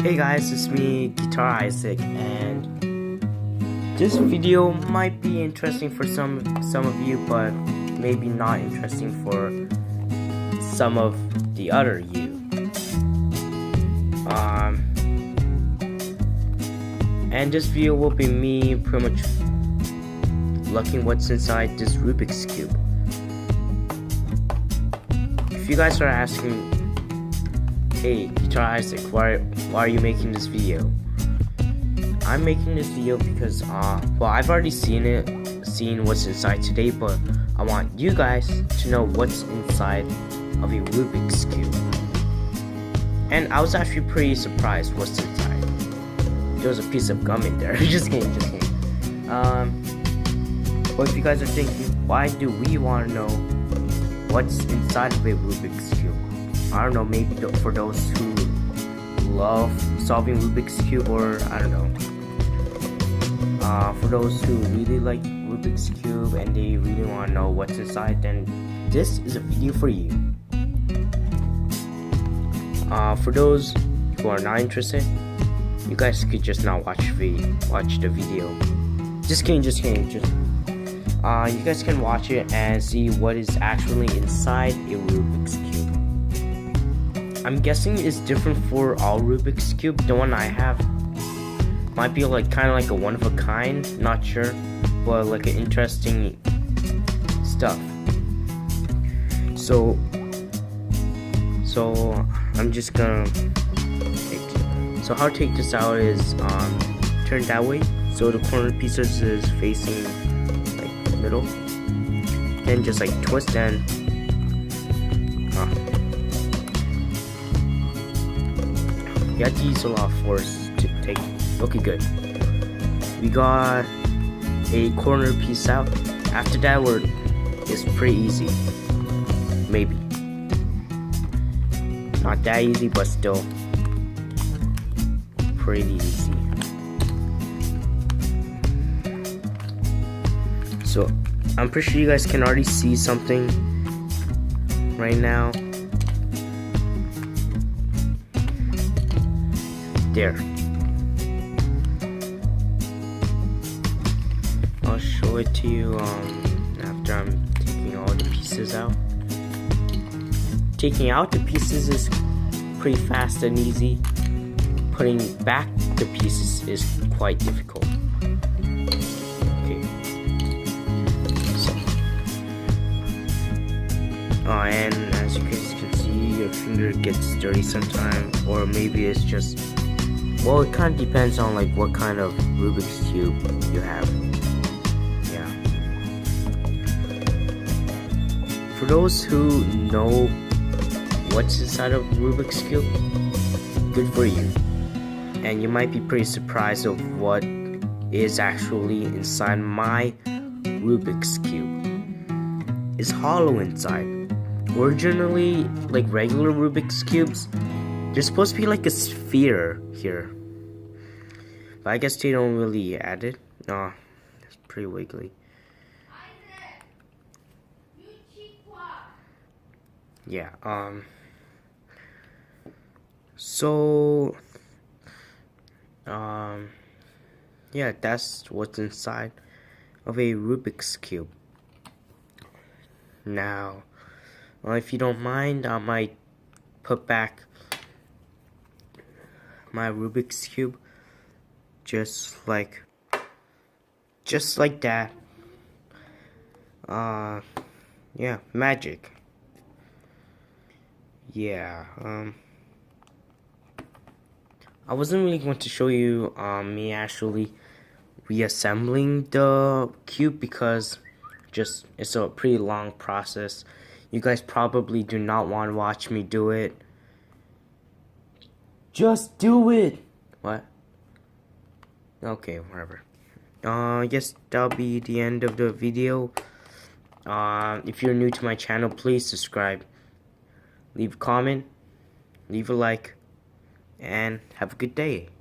Hey guys, it's me, Guitar Isaac, and this video might be interesting for some of you, but maybe not interesting for some of the other you. And this video will be me pretty much looking what's inside this Rubik's Cube. If you guys are asking, hey, Guitar Isaac, why are you making this video? I'm making this video because, well, I've already seen what's inside today, but I want you guys to know what's inside of a Rubik's Cube. And I was actually pretty surprised what's inside. There was a piece of gum in there. just kidding. But if you guys are thinking, why do we want to know what's inside of a Rubik's Cube? I don't know, maybe for those who love solving Rubik's Cube, or I don't know, for those who really like Rubik's Cube and they really want to know what's inside, then this is a video for you. For those who are not interested, you guys could just not watch the video. Just kidding. You guys can watch it and see what is actually inside a Rubik's Cube. I'm guessing it's different for all Rubik's Cube. The one I have might be like kind of like a one of a kind, not sure, but like an interesting stuff. So I'm just gonna so how to take this out is turn that way, so the corner pieces is facing like middle, then just like twist and you have to use a lot of force to take it. Okay, good. We got a corner piece out. After that, it's pretty easy. Maybe. Not that easy, but still pretty easy. So, I'm pretty sure you guys can already see something right now. There. I'll show it to you after I'm taking all the pieces out. Taking out the pieces is pretty fast and easy. Putting back the pieces is quite difficult. Okay. So, and as you guys can see, your finger gets dirty sometimes, or maybe it's just, well, it kind of depends on like what kind of Rubik's Cube you have. Yeah. For those who know what's inside of Rubik's Cube, good for you. And you might be pretty surprised of what is actually inside my Rubik's Cube. It's hollow inside. Originally, like regular Rubik's Cubes, there's supposed to be like a sphere here, but I guess they don't really add it. No, it's pretty wiggly. Yeah, so, yeah, that's what's inside of a Rubik's Cube. Now, if you don't mind, I might put back my Rubik's Cube just like that. Yeah, magic. Yeah, I wasn't really going to show you me actually reassembling the cube because it's a pretty long process. You guys probably do not want to watch me do it. Just do it! What? Okay, whatever. I guess that'll be the end of the video. If you're new to my channel, please subscribe. Leave a comment, leave a like, and have a good day.